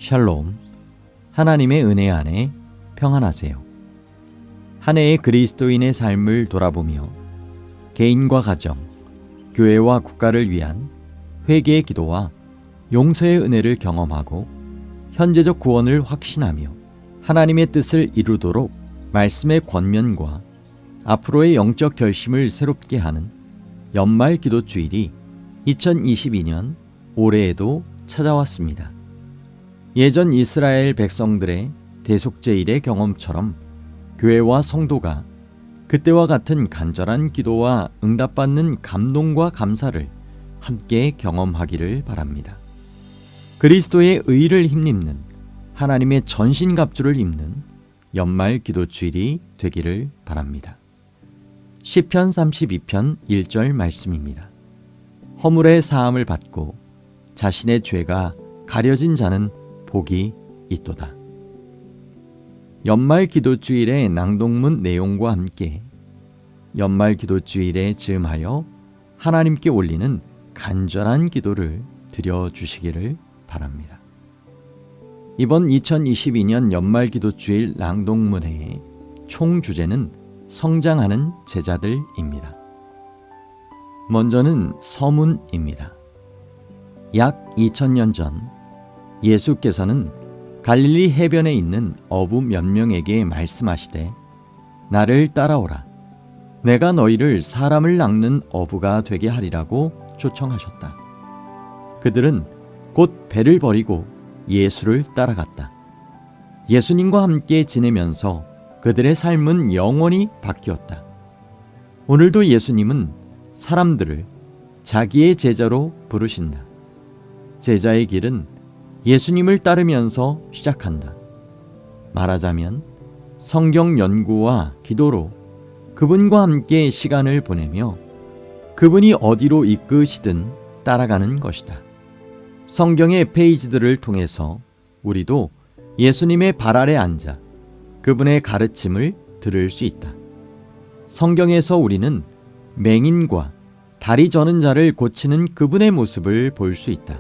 샬롬, 하나님의 은혜 안에 평안하세요. 한 해의 그리스도인의 삶을 돌아보며 개인과 가정, 교회와 국가를 위한 회개의 기도와 용서의 은혜를 경험하고 현재적 구원을 확신하며 하나님의 뜻을 이루도록 말씀의 권면과 앞으로의 영적 결심을 새롭게 하는 연말 기도주일이 2022년 올해에도 찾아왔습니다. 예전 이스라엘 백성들의 대속제일의 경험처럼 교회와 성도가 그때와 같은 간절한 기도와 응답받는 감동과 감사를 함께 경험하기를 바랍니다. 그리스도의 의를 힘입는 하나님의 전신갑주를 입는 연말 기도주일이 되기를 바랍니다. 시편 32편 1절 말씀입니다. 허물의 사함을 받고 자신의 죄가 가려진 자는 복이 있도다. 연말 기도주일의 낭독문 내용과 함께 연말 기도주일에 즈음하여 하나님께 올리는 간절한 기도를 드려주시기를 바랍니다. 이번 2022년 연말 기도주일 낭독문회의 총 주제는 성장하는 제자들입니다. 먼저는 서문입니다. 약 2000년 전 예수께서는 갈릴리 해변에 있는 어부 몇 명에게 말씀하시되 나를 따라오라. 내가 너희를 사람을 낚는 어부가 되게 하리라고 초청하셨다. 그들은 곧 배를 버리고 예수를 따라갔다. 예수님과 함께 지내면서 그들의 삶은 영원히 바뀌었다. 오늘도 예수님은 사람들을 자기의 제자로 부르신다. 제자의 길은 예수님을 따르면서 시작한다. 말하자면 성경 연구와 기도로 그분과 함께 시간을 보내며 그분이 어디로 이끄시든 따라가는 것이다. 성경의 페이지들을 통해서 우리도 예수님의 발 아래 앉아 그분의 가르침을 들을 수 있다. 성경에서 우리는 맹인과 다리 저는 자를 고치는 그분의 모습을 볼 수 있다.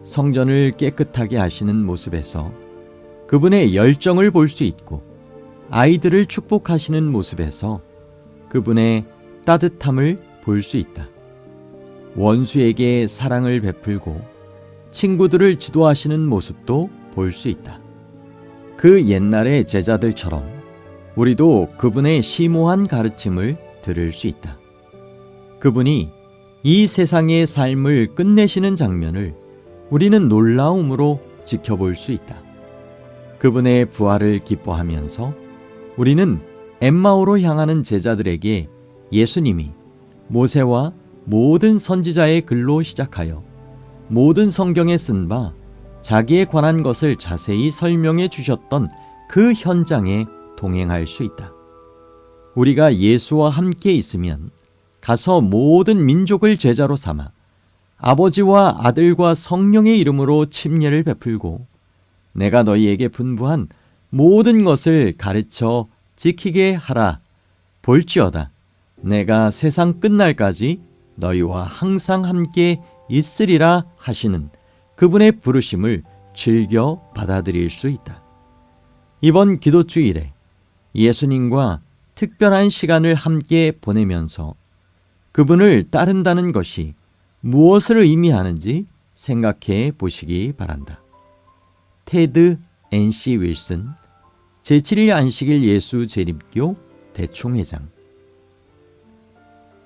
성전을 깨끗하게 하시는 모습에서 그분의 열정을 볼 수 있고 아이들을 축복하시는 모습에서 그분의 따뜻함을 볼 수 있다. 원수에게 사랑을 베풀고 친구들을 지도하시는 모습도 볼 수 있다. 그 옛날의 제자들처럼 우리도 그분의 심오한 가르침을 들을 수 있다. 그분이 이 세상의 삶을 끝내시는 장면을 우리는 놀라움으로 지켜볼 수 있다. 그분의 부활을 기뻐하면서 우리는 엠마오로 향하는 제자들에게 예수님이 모세와 모든 선지자의 글로 시작하여 모든 성경에 쓴 바 자기에 관한 것을 자세히 설명해 주셨던 그 현장에 동행할 수 있다. 우리가 예수와 함께 있으면 가서 모든 민족을 제자로 삼아 아버지와 아들과 성령의 이름으로 침례를 베풀고 내가 너희에게 분부한 모든 것을 가르쳐 지키게 하라. 볼지어다 내가 세상 끝날까지 너희와 항상 함께 있으리라 하시는 그분의 부르심을 즐겨 받아들일 수 있다. 이번 기도주일에 예수님과 특별한 시간을 함께 보내면서 그분을 따른다는 것이 무엇을 의미하는지 생각해 보시기 바란다. 테드 NC 윌슨 제7일 안식일 예수 재림교 대총회장.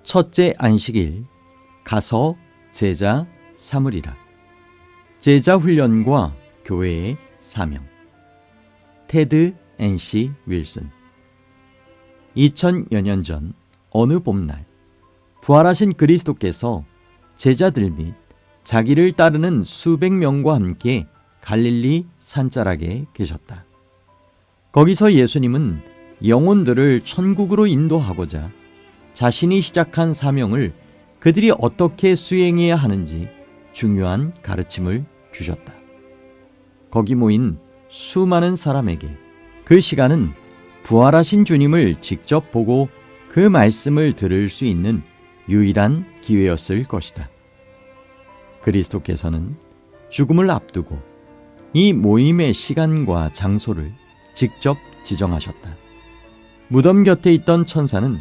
첫째 안식일 가서 제자 삼으리라. 제자 훈련과 교회의 사명. 테드 NC 윌슨. 2000여 년 전 어느 봄날 부활하신 그리스도께서 제자들 및 자기를 따르는 수백 명과 함께 갈릴리 산자락에 계셨다. 거기서 예수님은 영혼들을 천국으로 인도하고자 자신이 시작한 사명을 그들이 어떻게 수행해야 하는지 중요한 가르침을 주셨다. 거기 모인 수많은 사람에게 그 시간은 부활하신 주님을 직접 보고 그 말씀을 들을 수 있는 유일한 기회였을 것이다. 그리스도께서는 죽음을 앞두고 이 모임의 시간과 장소를 직접 지정하셨다. 무덤 곁에 있던 천사는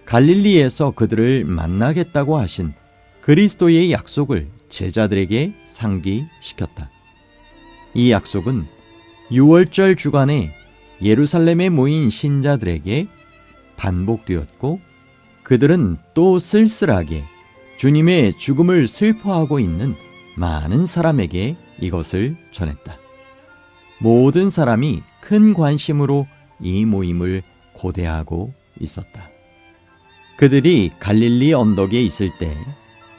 갈릴리에서 그들을 만나겠다고 하신 그리스도의 약속을 제자들에게 상기시켰다. 이 약속은 유월절 주간에 예루살렘에 모인 신자들에게 반복되었고, 그들은 또 쓸쓸하게 주님의 죽음을 슬퍼하고 있는 많은 사람에게 이것을 전했다. 모든 사람이 큰 관심으로 이 모임을 고대하고 있었다. 그들이 갈릴리 언덕에 있을 때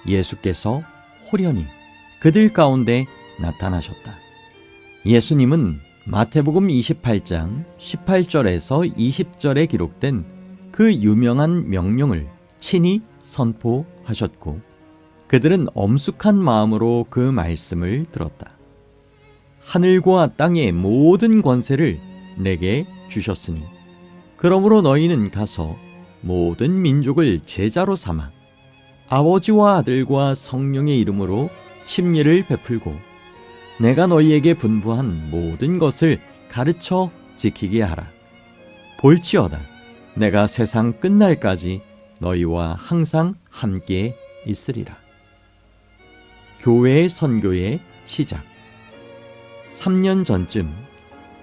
예수께서 호련히 그들 가운데 나타나셨다. 예수님은 마태복음 28장 18절에서 20절에 기록된 그 유명한 명령을 친히 선포하셨고, 그들은 엄숙한 마음으로 그 말씀을 들었다. 하늘과 땅의 모든 권세를 내게 주셨으니 그러므로 너희는 가서 모든 민족을 제자로 삼아 아버지와 아들과 성령의 이름으로 침례를 베풀고 내가 너희에게 분부한 모든 것을 가르쳐 지키게 하라. 볼지어다 내가 세상 끝날까지 너희와 항상 함께 있으리라. 교회의 선교의 시작. 3년 전쯤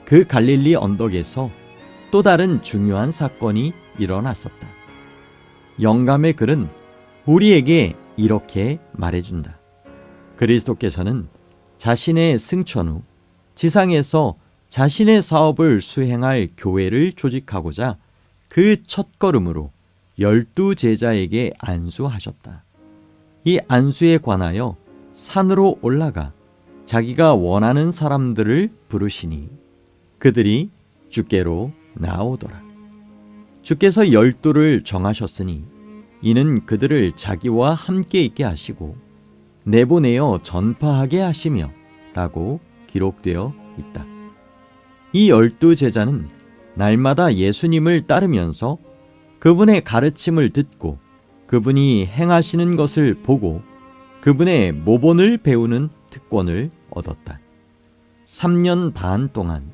그 갈릴리 언덕에서 또 다른 중요한 사건이 일어났었다. 영감의 글은 우리에게 이렇게 말해준다. 그리스도께서는 자신의 승천 후 지상에서 자신의 사업을 수행할 교회를 조직하고자 그 첫걸음으로 12 제자에게 안수하셨다. 이 안수에 관하여 산으로 올라가 자기가 원하는 사람들을 부르시니 그들이 주께로 나오더라. 주께서 12를 정하셨으니 이는 그들을 자기와 함께 있게 하시고 내보내어 전파하게 하시며 라고 기록되어 있다. 이 12 제자는 날마다 예수님을 따르면서 그분의 가르침을 듣고 그분이 행하시는 것을 보고 그분의 모본을 배우는 특권을 얻었다. 3년 반 동안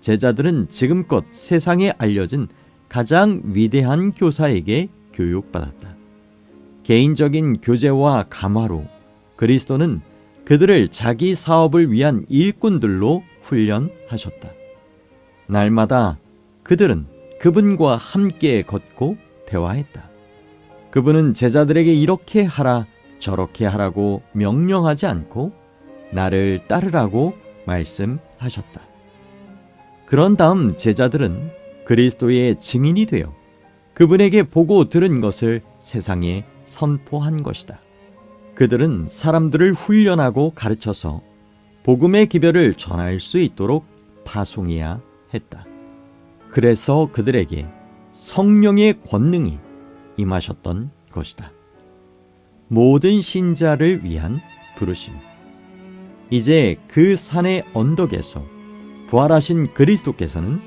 제자들은 지금껏 세상에 알려진 가장 위대한 교사에게 교육받았다. 개인적인 교제와 감화로 그리스도는 그들을 자기 사업을 위한 일꾼들로 훈련하셨다. 날마다 그들은 그분과 함께 걷고 대화했다. 그분은 제자들에게 이렇게 하라 저렇게 하라고 명령하지 않고 나를 따르라고 말씀하셨다. 그런 다음 제자들은 그리스도의 증인이 되어 그분에게 보고 들은 것을 세상에 선포한 것이다. 그들은 사람들을 훈련하고 가르쳐서 복음의 기별을 전할 수 있도록 파송해야 했다. 그래서 그들에게 성령의 권능이 임하셨던 것이다. 모든 신자를 위한 부르심. 이제 그 산의 언덕에서 부활하신 그리스도께서는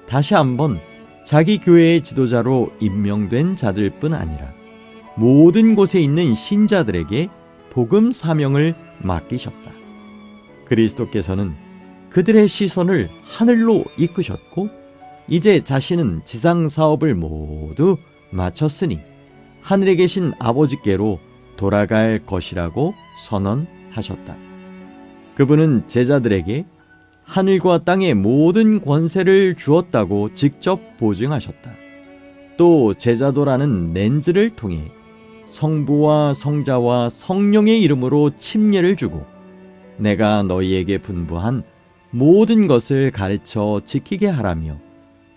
다시 한번 자기 교회의 지도자로 임명된 자들 뿐 아니라 모든 곳에 있는 신자들에게 복음 사명을 맡기셨다. 그리스도께서는 그들의 시선을 하늘로 이끄셨고 이제 자신은 지상 사업을 모두 마쳤으니 하늘에 계신 아버지께로 돌아갈 것이라고 선언하셨다. 그분은 제자들에게 하늘과 땅의 모든 권세를 주었다고 직접 보증하셨다. 또 제자도라는 렌즈를 통해 성부와 성자와 성령의 이름으로 침례를 주고 내가 너희에게 분부한 모든 것을 가르쳐 지키게 하라며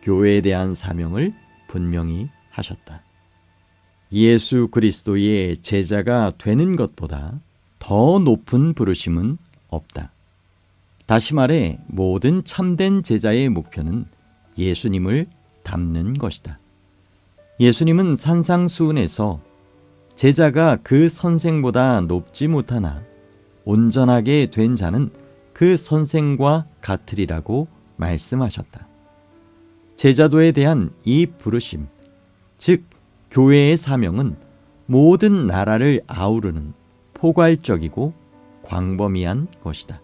교회에 대한 사명을 분명히 하셨다. 예수 그리스도의 제자가 되는 것보다 더 높은 부르심은 없다. 다시 말해 모든 참된 제자의 목표는 예수님을 닮는 것이다. 예수님은 산상수훈에서 제자가 그 선생보다 높지 못하나 온전하게 된 자는 그 선생과 같으리라고 말씀하셨다. 제자도에 대한 이 부르심, 즉 교회의 사명은 모든 나라를 아우르는 포괄적이고 광범위한 것이다.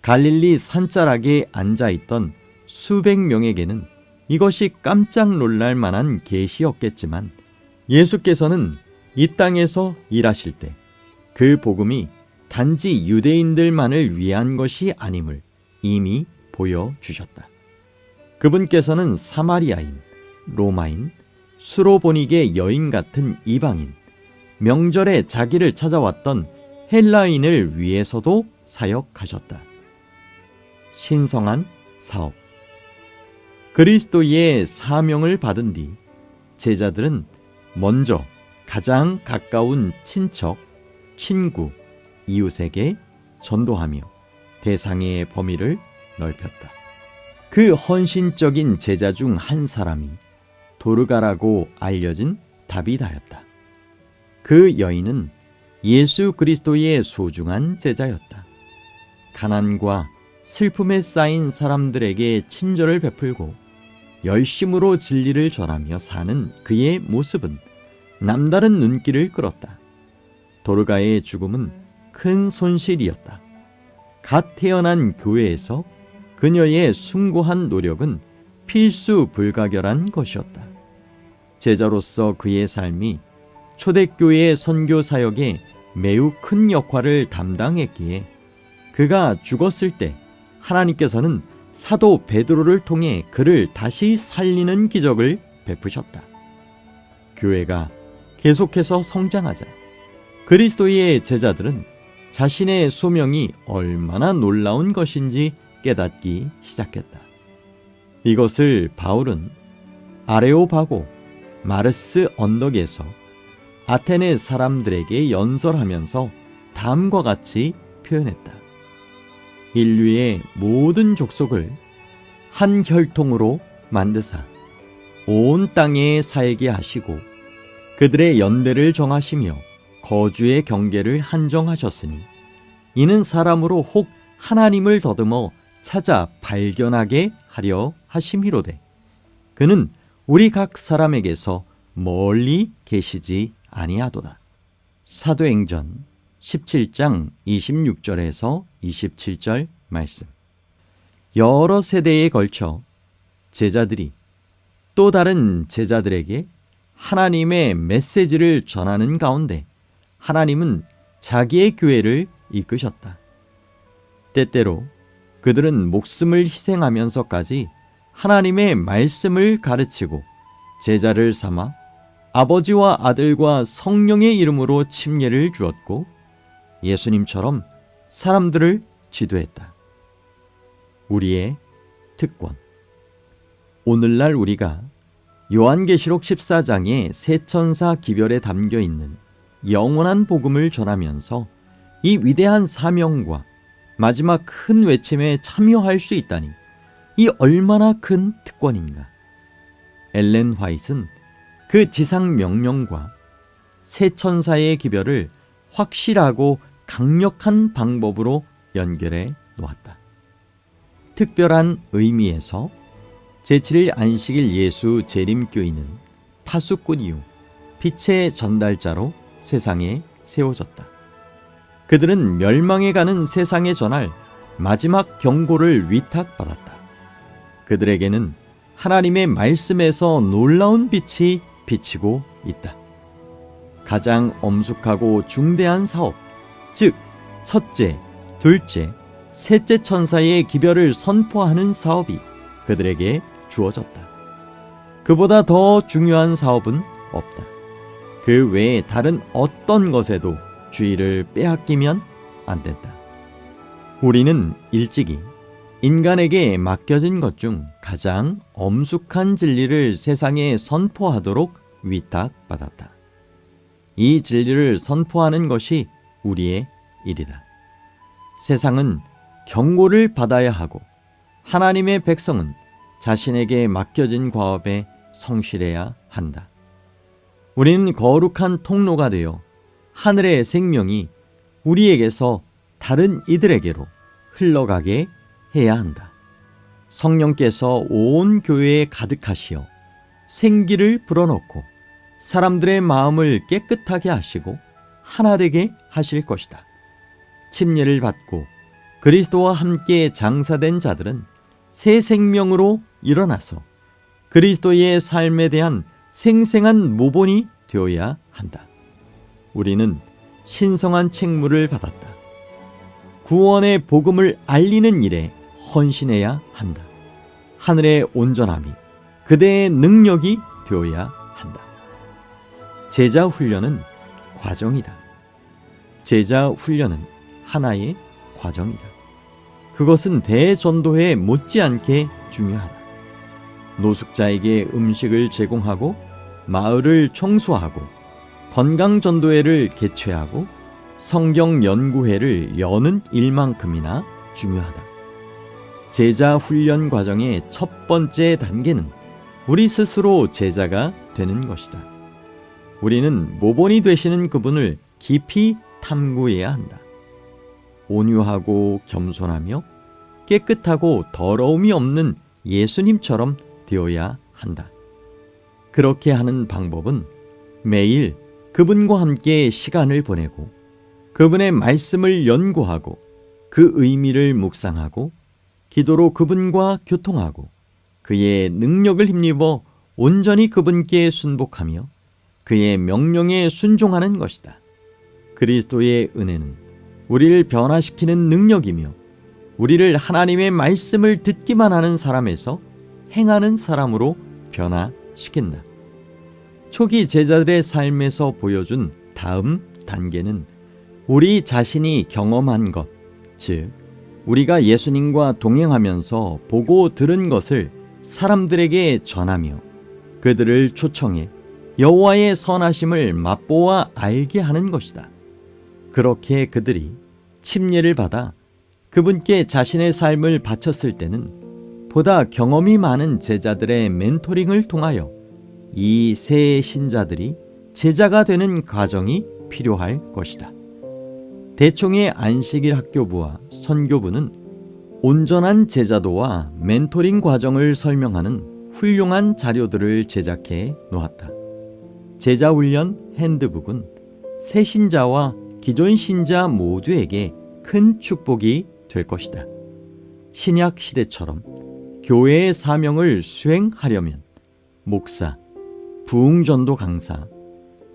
갈릴리 산자락에 앉아있던 수백 명에게는 이것이 깜짝 놀랄 만한 계시였겠지만 예수께서는 이 땅에서 일하실 때 그 복음이 단지 유대인들만을 위한 것이 아님을 이미 보여주셨다. 그분께서는 사마리아인, 로마인, 수로보니게 여인 같은 이방인, 명절에 자기를 찾아왔던 헬라인을 위해서도 사역하셨다. 신성한 사업. 그리스도의 사명을 받은 뒤 제자들은 먼저 가장 가까운 친척, 친구, 이웃에게 전도하며 대상의 범위를 넓혔다. 그 헌신적인 제자 중 한 사람이 도르가라고 알려진 다비다였다. 그 여인은 예수 그리스도의 소중한 제자였다. 가난과 슬픔에 쌓인 사람들에게 친절을 베풀고 열심으로 진리를 전하며 사는 그의 모습은 남다른 눈길을 끌었다. 도르가의 죽음은 큰 손실이었다. 갓 태어난 교회에서 그녀의 숭고한 노력은 필수 불가결한 것이었다. 제자로서 그의 삶이 초대교회의 선교 사역에 매우 큰 역할을 담당했기에 그가 죽었을 때 하나님께서는 사도 베드로를 통해 그를 다시 살리는 기적을 베푸셨다. 교회가 계속해서 성장하자 그리스도의 제자들은 자신의 소명이 얼마나 놀라운 것인지 깨닫기 시작했다. 이것을 바울은 아레오바고 마르스 언덕에서 아테네 사람들에게 연설하면서 다음과 같이 표현했다. 인류의 모든 족속을 한 혈통으로 만드사 온 땅에 살게 하시고 그들의 연대를 정하시며 거주의 경계를 한정하셨으니 이는 사람으로 혹 하나님을 더듬어 찾아 발견하게 하려 하심이로되 그는 우리 각 사람에게서 멀리 계시지 아니하도다. 사도행전 17장 26절에서 27절 말씀. 여러 세대에 걸쳐 제자들이 또 다른 제자들에게 하나님의 메시지를 전하는 가운데 하나님은 자기의 교회를 이끄셨다. 때때로 그들은 목숨을 희생하면서까지 하나님의 말씀을 가르치고 제자를 삼아 아버지와 아들과 성령의 이름으로 침례를 주었고 예수님처럼 사람들을 지도했다. 우리의 특권. 오늘날 우리가 요한계시록 14장의 세 천사 기별에 담겨 있는 영원한 복음을 전하면서 이 위대한 사명과 마지막 큰 외침에 참여할 수 있다니 이 얼마나 큰 특권인가. 엘렌 화이트는 그 지상 명령과 세 천사의 기별을 확실하고 강력한 방법으로 연결해 놓았다. 특별한 의미에서 제7일 안식일 예수 재림교인은 파수꾼 이후 빛의 전달자로 세상에 세워졌다. 그들은 멸망해 가는 세상에 전할 마지막 경고를 위탁받았다. 그들에게는 하나님의 말씀에서 놀라운 빛이 비치고 있다. 가장 엄숙하고 중대한 사업, 즉 첫째, 둘째, 셋째 천사의 기별을 선포하는 사업이 그들에게 주어졌다. 그보다 더 중요한 사업은 없다. 그 외에 다른 어떤 것에도 주의를 빼앗기면 안 된다. 우리는 일찍이 인간에게 맡겨진 것 중 가장 엄숙한 진리를 세상에 선포하도록 위탁받았다. 이 진리를 선포하는 것이 우리의 일이다. 세상은 경고를 받아야 하고 하나님의 백성은 자신에게 맡겨진 과업에 성실해야 한다. 우리는 거룩한 통로가 되어 하늘의 생명이 우리에게서 다른 이들에게로 흘러가게 해야 한다. 성령께서 온 교회에 가득하시어 생기를 불어넣고 사람들의 마음을 깨끗하게 하시고 하나 되게 하실 것이다. 침례를 받고 그리스도와 함께 장사된 자들은 새 생명으로 일어나서 그리스도의 삶에 대한 생생한 모본이 되어야 한다. 우리는 신성한 책무를 받았다. 구원의 복음을 알리는 일에 헌신해야 한다. 하늘의 온전함이 그대의 능력이 되어야 한다. 제자 훈련은 과정이다. 제자 훈련은 하나의 과정이다. 그것은 대전도회 못지않게 중요하다. 노숙자에게 음식을 제공하고 마을을 청소하고 건강전도회를 개최하고 성경 연구회를 여는 일만큼이나 중요하다. 제자 훈련 과정의 첫 번째 단계는 우리 스스로 제자가 되는 것이다. 우리는 모본이 되시는 그분을 깊이 탐구해야 한다. 온유하고 겸손하며 깨끗하고 더러움이 없는 예수님처럼 되어야 한다. 그렇게 하는 방법은 매일 그분과 함께 시간을 보내고 그분의 말씀을 연구하고 그 의미를 묵상하고 기도로 그분과 교통하고 그의 능력을 힘입어 온전히 그분께 순복하며 그의 명령에 순종하는 것이다. 그리스도의 은혜는 우리를 변화시키는 능력이며 우리를 하나님의 말씀을 듣기만 하는 사람에서 행하는 사람으로 변화시킨다. 초기 제자들의 삶에서 보여준 다음 단계는 우리 자신이 경험한 것, 즉 우리가 예수님과 동행하면서 보고 들은 것을 사람들에게 전하며 그들을 초청해 여호와의 선하심을 맛보아 알게 하는 것이다. 그렇게 그들이 침례를 받아 그분께 자신의 삶을 바쳤을 때는 보다 경험이 많은 제자들의 멘토링을 통하여 이 새 신자들이 제자가 되는 과정이 필요할 것이다. 대총의 안식일 학교부와 선교부는 온전한 제자도와 멘토링 과정을 설명하는 훌륭한 자료들을 제작해 놓았다. 제자훈련 핸드북은 새 신자와 기존 신자 모두에게 큰 축복이 될 것이다. 신약 시대처럼 교회의 사명을 수행하려면 목사, 부흥전도 강사,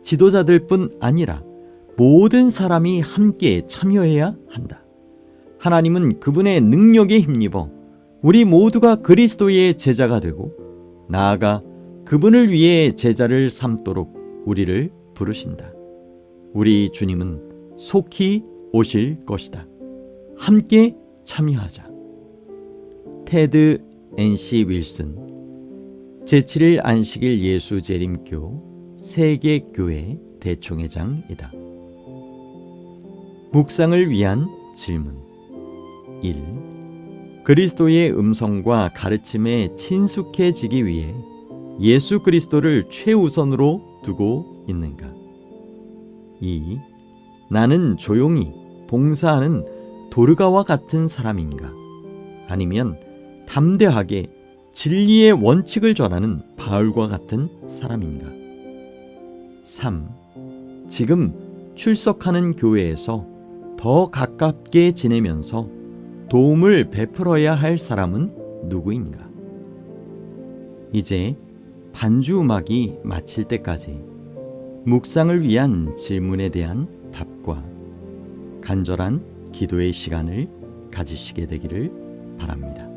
지도자들뿐 아니라 모든 사람이 함께 참여해야 한다. 하나님은 그분의 능력에 힘입어 우리 모두가 그리스도의 제자가 되고 나아가 그분을 위해 제자를 삼도록 우리를 부르신다. 우리 주님은 속히 오실 것이다. 함께 참여하자. 테드 NC 윌슨 제7일 안식일 예수 재림교 세계교회 대총회장이다. 묵상을 위한 질문 1. 그리스도의 음성과 가르침에 친숙해지기 위해 예수 그리스도를 최우선으로 두고 있는가? 2. 나는 조용히 봉사하는 도르가와 같은 사람인가? 아니면 담대하게 진리의 원칙을 전하는 바울과 같은 사람인가? 3. 지금 출석하는 교회에서 더 가깝게 지내면서 도움을 베풀어야 할 사람은 누구인가? 이제 반주 음악이 마칠 때까지 묵상을 위한 질문에 대한 답과 간절한 기도의 시간을 가지시게 되기를 바랍니다.